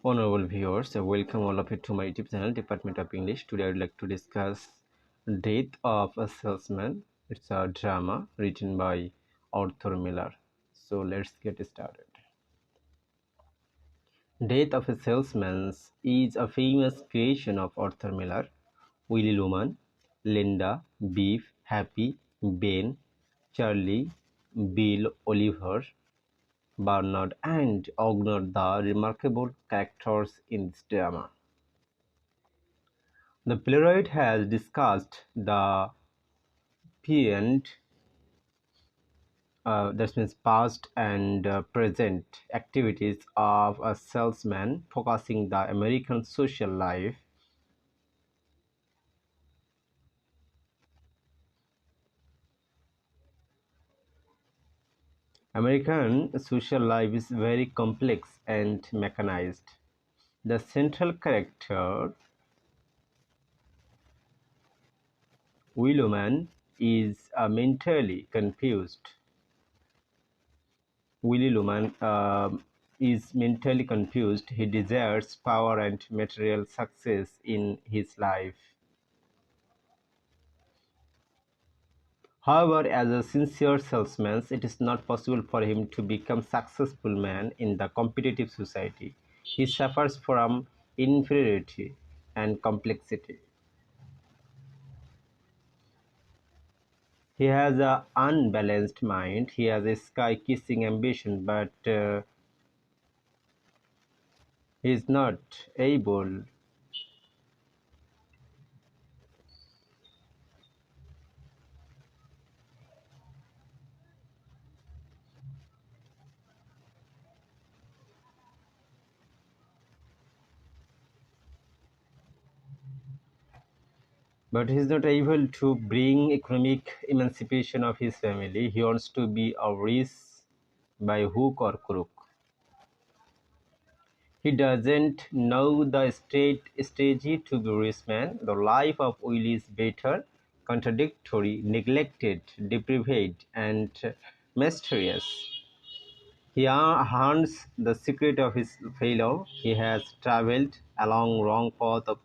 Honorable viewers, welcome all of you to my YouTube channel, Department of English. Today I would like to discuss Death of a Salesman. It's a drama written by Arthur Millar. So let's get started. Death of a Salesman is a famous creation of Arthur Millar. Willie Luman, Linda, Beef, Happy, Ben, Charlie, Bill, Oliver, Bernard, and Ogner, the remarkable characters in this drama. The playwright has discussed the present, that means past and present activities of a salesman, focusing the American social life. American social life is very complex and mechanized. The central character, Willoman, is mentally confused. Willie Luman is mentally confused. He desires power and material success in his life. However, as a sincere salesman, it is not possible for him to become successful man in the competitive society. He suffers from inferiority and complexity. He has an unbalanced mind. He has a sky-kissing ambition, but he is not able. But he is not able to bring economic emancipation of his family. He wants to be a rich by hook or crook. He doesn't know the strategy to be rich man. The life of Will is bitter, contradictory, neglected, deprived, and mysterious. He hunts the secret of his failure. He has traveled along wrong path of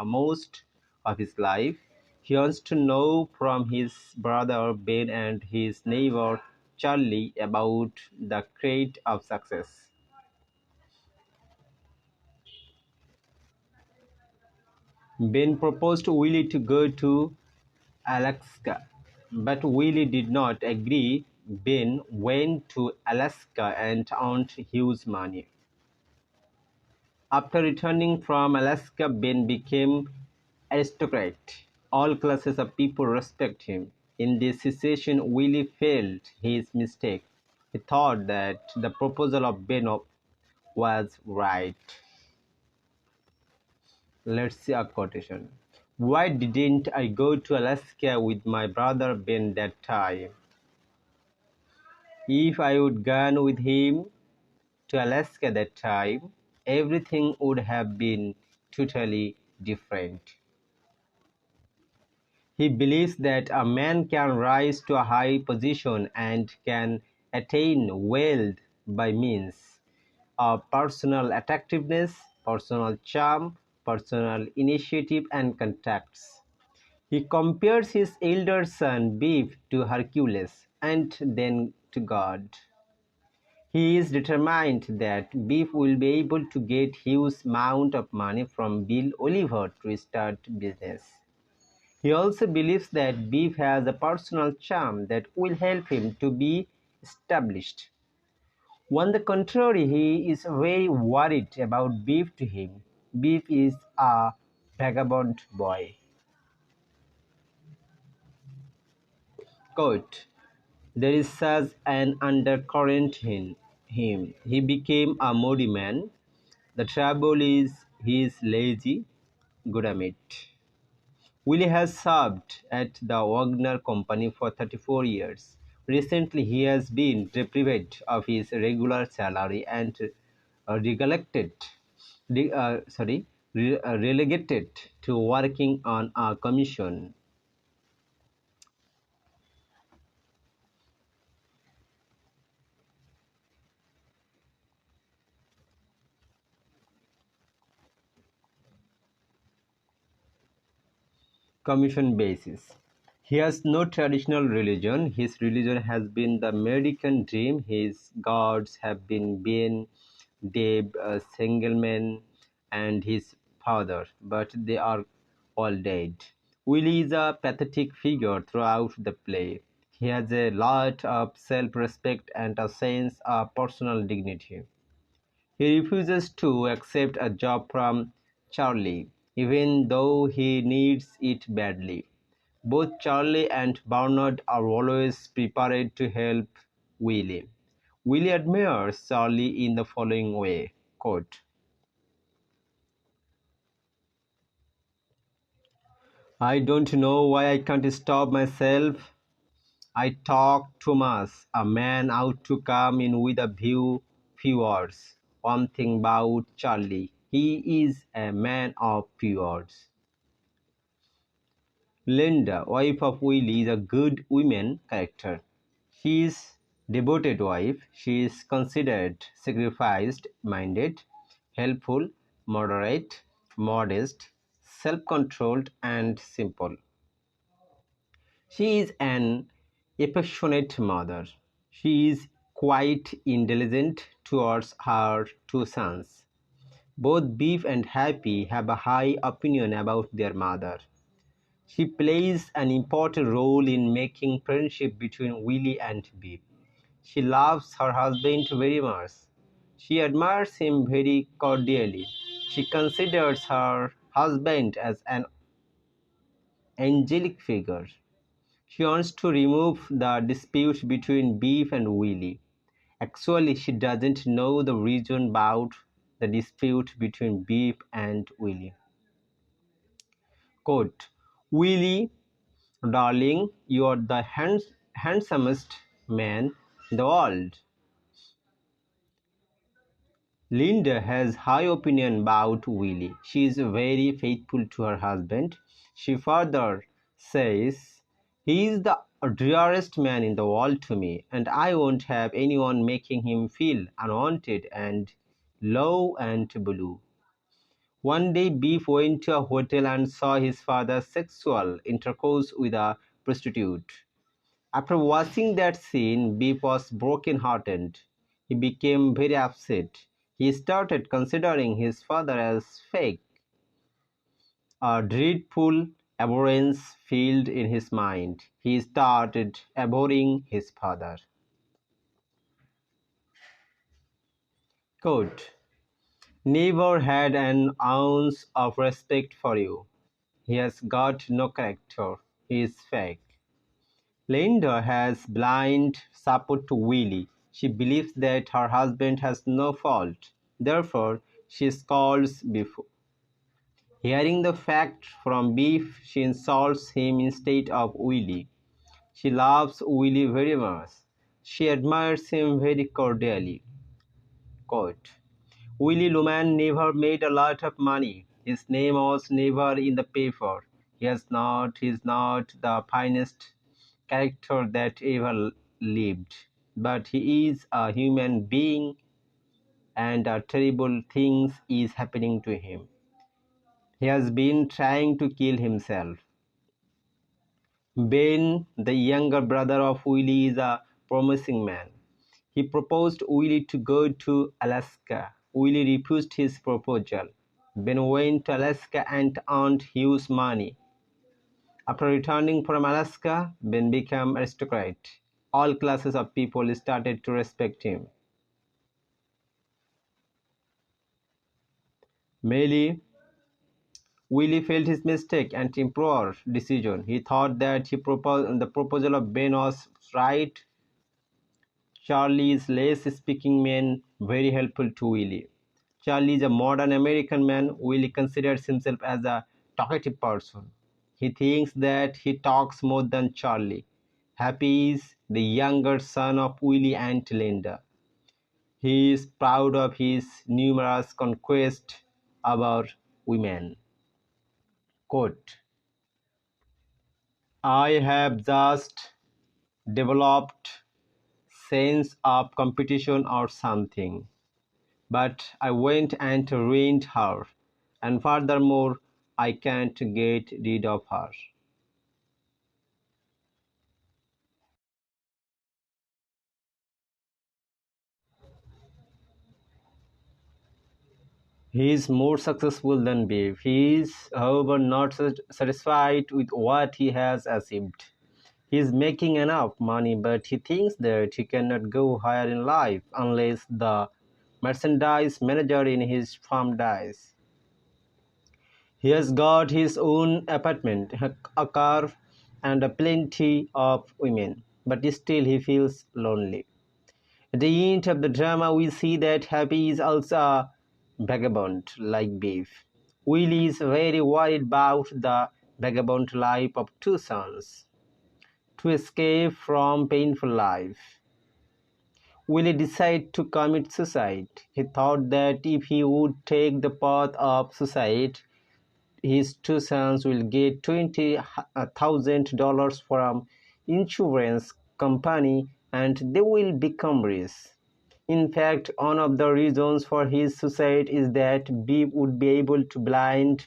most of his life. He wants to know from his brother Ben and his neighbor Charlie about the crate of success. Ben proposed to Willie to go to Alaska, but Willie did not agree. Ben went to Alaska and earned huge money. After returning from Alaska, Ben became aristocrat. All classes of people respect him. In this situation, Willie felt his mistake. He thought that the proposal of Ben was right. Let's see a quotation. Why didn't I go to Alaska with my brother Ben that time? If I would gone with him to Alaska that time, everything would have been totally different. He believes that a man can rise to a high position and can attain wealth by means of personal attractiveness, personal charm, personal initiative, and contacts. He compares his elder son Beef to Hercules and then to God. He is determined that Beef will be able to get huge amount of money from Bill Oliver to start business. He also believes that Beef has a personal charm that will help him to be established. On the contrary, he is very worried about Beef to him. Beef is a vagabond boy. Quote, there is such an undercurrent in him. He became a moody man. The trouble is he is lazy, good at it. Willie has served at the Wagner Company for 34 years. Recently, he has been deprived of his regular salary and recollected, relegated to working on a commission. commission basis. He has no traditional religion. His religion has been the American dream. His gods have been Dave Sengelman and his father, but they are all dead. Willie is a pathetic figure throughout the play. He has a lot of self-respect and a sense of personal dignity. He refuses to accept a job from Charlie, even though he needs it badly. Both Charlie and Bernard are always prepared to help Willie. Willie admires Charlie in the following way, quote, "I don't know why I can't stop myself. I talk too much. A man ought to come in with a few words. One thing about Charlie, he is a man of few words." Linda, wife of Willie, is a good woman character. She is devoted wife. She is considerate, sacrificed-minded, helpful, moderate, modest, self-controlled, and simple. She is an affectionate mother. She is quite intelligent towards her two sons. Both Beef and Happy have a high opinion about their mother. She plays an important role in making friendship between Willie and Beef. She loves her husband very much. She admires him very cordially. She considers her husband as an angelic figure. She wants to remove the dispute between Beef and Willie. Actually, she doesn't know the reason about the dispute between Beef and Willie. Quote, "Willie, darling, you are the handsomest man in the world." Linda has high opinion about Willie. She is very faithful to her husband. She further says, "He is the dearest man in the world to me, and I won't have anyone making him feel unwanted and low and blue." One day Beef went to a hotel and saw his father's sexual intercourse with a prostitute. After watching that scene, Beef was broken-hearted. He became very upset. He started considering his father as fake. A dreadful abhorrence filled in his mind. He started abhorring his father. Quote, "Never had an ounce of respect for you. He has got no character. He is fake." Linda has blind support to Willie. She believes that her husband has no fault. Therefore, she scolds Beef. Hearing the fact from Beef, she insults him instead of Willie. She loves Willie very much. She admires him very cordially. Quote, "Willie Luman never made a lot of money. His name was never in the paper. He is not the finest character that ever lived. But he is a human being and a terrible things is happening to him. He has been trying to kill himself." Ben, the younger brother of Willie, is a promising man. He proposed Willie to go to Alaska. Willie refused his proposal. Ben went to Alaska and earned huge money. After returning from Alaska, Ben became aristocrat. All classes of people started to respect him. Merely, Willie felt his mistake and improved decision. He thought that the proposal of Ben was right. Charlie is less speaking man, very helpful to Willie. Charlie is a modern American man. Willie considers himself as a talkative person. He thinks that he talks more than Charlie. Happy is the younger son of Willie and Linda. He is proud of his numerous conquests over women. Quote, "I have just developed sense of competition or something. But I went and ruined her, and furthermore, I can't get rid of her." He is more successful than Bev. He is, however, not satisfied with what he has achieved. He is making enough money, but he thinks that he cannot go higher in life unless the merchandise manager in his farm dies. He has got his own apartment, a car, and a plenty of women, but still he feels lonely. At the end of the drama, we see that Happy is also a vagabond like Beef. Willie is very worried about the vagabond life of two sons. To escape from painful life, Willie decided to commit suicide. He thought that if he would take the path of suicide, his two sons will get $20,000 from insurance company and they will become rich. In fact, one of the reasons for his suicide is that Beep would be able to build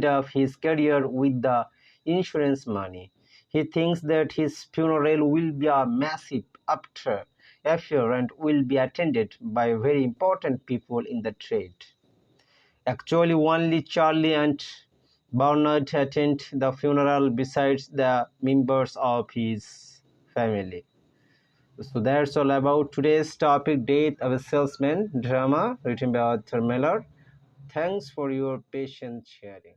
up his career with the insurance money. He thinks that his funeral will be a massive affair and will be attended by very important people in the trade. Actually, only Charlie and Bernard attend the funeral besides the members of his family. So that's all about today's topic, Death of a Salesman drama written by Arthur Millar. Thanks for your patient sharing.